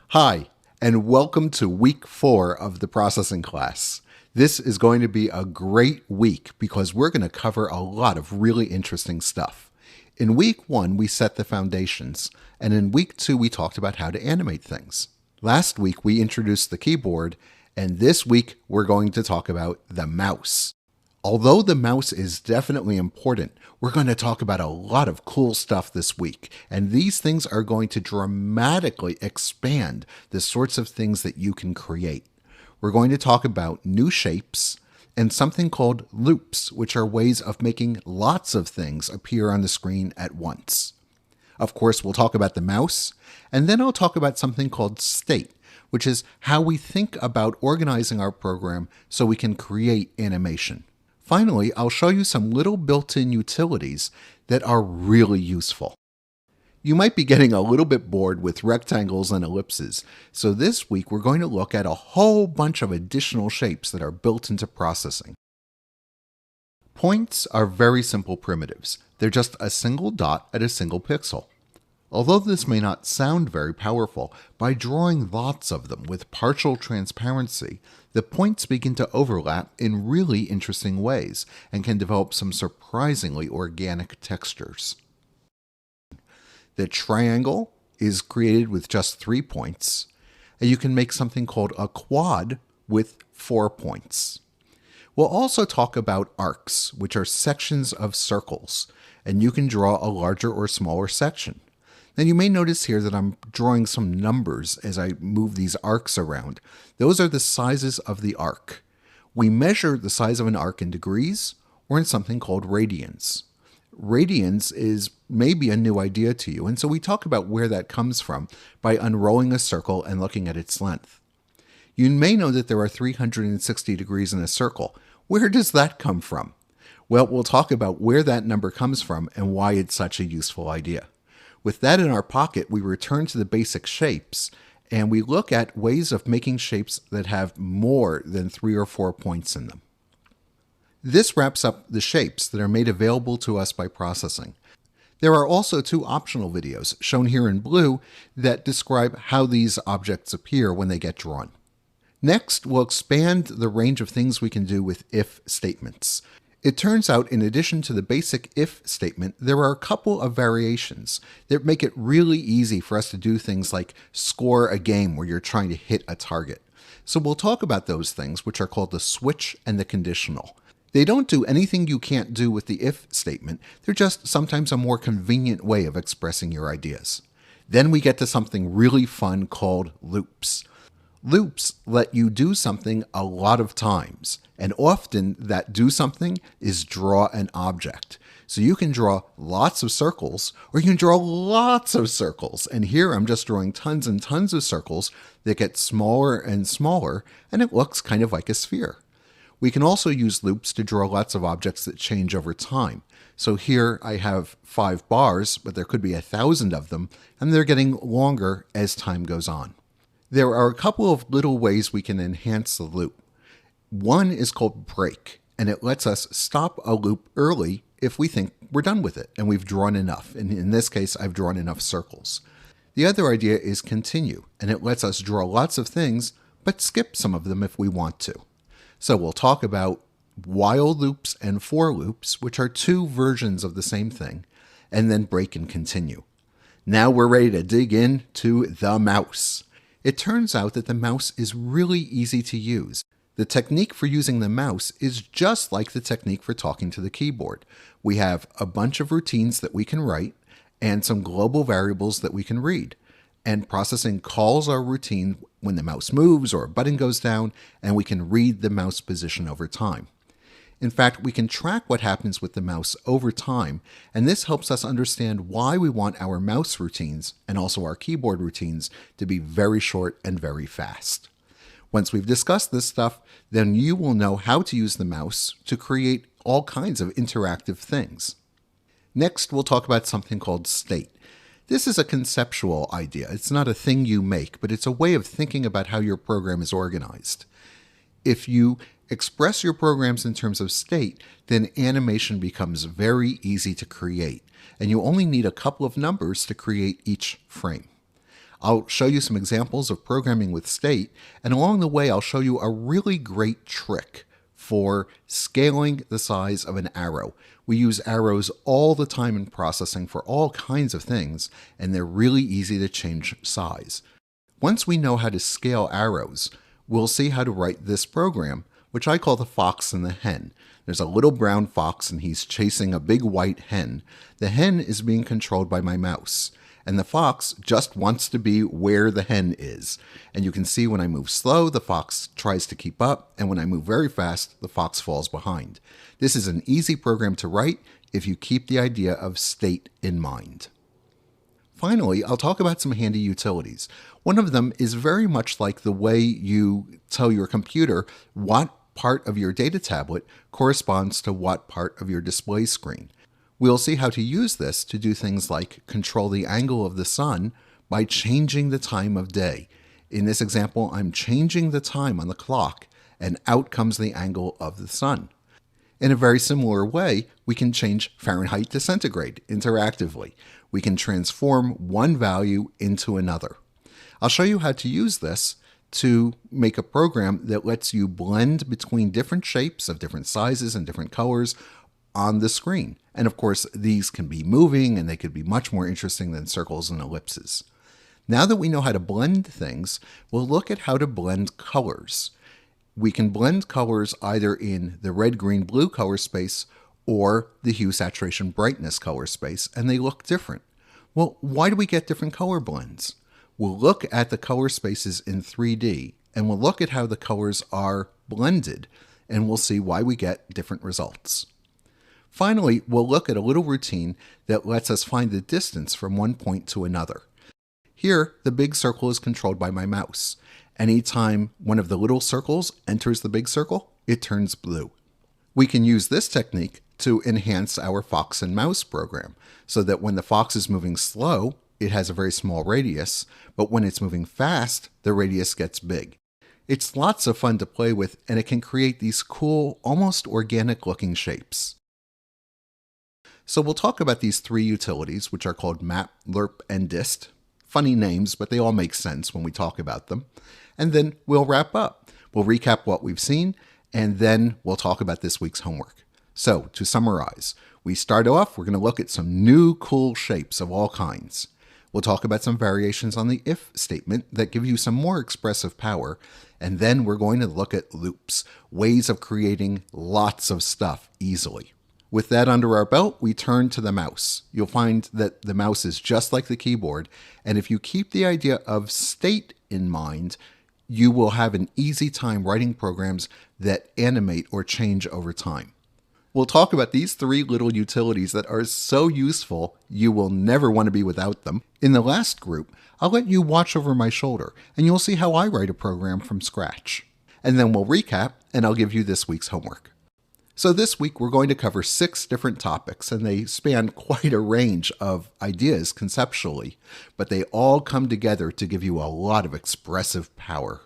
Hi, and welcome to week 4 of the processing class. This is going to be a great week because we're going to cover a lot of really interesting stuff. In week 1, we set the foundations, and in week 2, we talked about how to animate things. Last week, we introduced the keyboard, and this week, we're going to talk about the mouse. Although the mouse is definitely important, we're going to talk about a lot of cool stuff this week, and these things are going to dramatically expand the sorts of things that you can create. We're going to talk about new shapes and something called loops, which are ways of making lots of things appear on the screen at once. Of course, we'll talk about the mouse, and then I'll talk about something called state, which is how we think about organizing our program so we can create animation. Finally, I'll show you some little built-in utilities that are really useful. You might be getting a little bit bored with rectangles and ellipses, so this week we're going to look at a whole bunch of additional shapes that are built into processing. Points are very simple primitives. They're just a single dot at a single pixel. Although this may not sound very powerful, by drawing lots of them with partial transparency, the points begin to overlap in really interesting ways and can develop some surprisingly organic textures. The triangle is created with just 3 points, and you can make something called a quad with 4 points. We'll also talk about arcs, which are sections of circles, and you can draw a larger or smaller section. Now you may notice here that I'm drawing some numbers as I move these arcs around. Those are the sizes of the arc. We measure the size of an arc in degrees or in something called radians. Radians is maybe a new idea to you, and so we talk about where that comes from by unrolling a circle and looking at its length. You may know that there are 360 degrees in a circle. Where does that come from? Well, we'll talk about where that number comes from and why it's such a useful idea. With that in our pocket, we return to the basic shapes, and we look at ways of making shapes that have more than 3 or 4 points in them. This wraps up the shapes that are made available to us by processing. There are also 2 optional videos, shown here in blue, that describe how these objects appear when they get drawn. Next, we'll expand the range of things we can do with if statements. It turns out, in addition to the basic if statement, there are a couple of variations that make it really easy for us to do things like score a game where you're trying to hit a target. So we'll talk about those things, which are called the switch and the conditional. They don't do anything you can't do with the if statement. They're just sometimes a more convenient way of expressing your ideas. Then we get to something really fun called loops. Loops let you do something a lot of times, and often that do something is draw an object. So you can draw lots of circles, or you can draw lots of circles. And here I'm just drawing tons and tons of circles that get smaller and smaller, and it looks kind of like a sphere. We can also use loops to draw lots of objects that change over time. So here I have 5 bars, but there could be 1,000 of them, and they're getting longer as time goes on. There are a couple of little ways we can enhance the loop. One is called break, and it lets us stop a loop early if we think we're done with it and we've drawn enough. And in this case, I've drawn enough circles. The other idea is continue, and it lets us draw lots of things, but skip some of them if we want to. So we'll talk about while loops and for loops, which are 2 versions of the same thing, and then break and continue. Now we're ready to dig into the mouse. It turns out that the mouse is really easy to use. The technique for using the mouse is just like the technique for talking to the keyboard. We have a bunch of routines that we can write and some global variables that we can read. And processing calls our routine when the mouse moves or a button goes down, and we can read the mouse position over time. In fact, we can track what happens with the mouse over time, and this helps us understand why we want our mouse routines and also our keyboard routines to be very short and very fast. Once we've discussed this stuff, then you will know how to use the mouse to create all kinds of interactive things. Next, we'll talk about something called state. This is a conceptual idea. It's not a thing you make, but it's a way of thinking about how your program is organized. If you express your programs in terms of state, then animation becomes very easy to create, and you only need a couple of numbers to create each frame. I'll show you some examples of programming with state, and along the way I'll show you a really great trick for scaling the size of an arrow. We use arrows all the time in processing for all kinds of things, and they're really easy to change size. Once we know how to scale arrows, we'll see how to write this program, which I call the fox and the hen. There's a little brown fox and he's chasing a big white hen. The hen is being controlled by my mouse, and the fox just wants to be where the hen is. And you can see when I move slow, the fox tries to keep up, and when I move very fast, the fox falls behind. This is an easy program to write if you keep the idea of state in mind. Finally, I'll talk about some handy utilities. One of them is very much like the way you tell your computer what part of your data tablet corresponds to what part of your display screen. We'll see how to use this to do things like control the angle of the sun by changing the time of day. In this example, I'm changing the time on the clock, and out comes the angle of the sun. In a very similar way, we can change Fahrenheit to centigrade interactively. We can transform one value into another. I'll show you how to use this to make a program that lets you blend between different shapes of different sizes and different colors on the screen. And of course, these can be moving and they could be much more interesting than circles and ellipses. Now that we know how to blend things, we'll look at how to blend colors. We can blend colors either in the red, green, blue color space or the hue, saturation, brightness color space, and they look different. Well, why do we get different color blends? We'll look at the color spaces in 3D, and we'll look at how the colors are blended, and we'll see why we get different results. Finally, we'll look at a little routine that lets us find the distance from one point to another. Here, the big circle is controlled by my mouse. Anytime one of the little circles enters the big circle, it turns blue. We can use this technique to enhance our fox and mouse program, so that when the fox is moving slow, it has a very small radius, but when it's moving fast, the radius gets big. It's lots of fun to play with, and it can create these cool, almost organic looking shapes. So we'll talk about these three utilities, which are called map, lerp, and dist. Funny names, but they all make sense when we talk about them. And then we'll wrap up. We'll recap what we've seen, and then we'll talk about this week's homework. So to summarize, we start off, we're going to look at some new cool shapes of all kinds. We'll talk about some variations on the if statement that give you some more expressive power. And then we're going to look at loops, ways of creating lots of stuff easily. With that under our belt, we turn to the mouse. You'll find that the mouse is just like the keyboard, and if you keep the idea of state in mind, you will have an easy time writing programs that animate or change over time. We'll talk about these three little utilities that are so useful, you will never want to be without them. In the last group, I'll let you watch over my shoulder, and you'll see how I write a program from scratch. And then we'll recap, and I'll give you this week's homework. So this week we're going to cover 6 different topics, and they span quite a range of ideas conceptually, but they all come together to give you a lot of expressive power.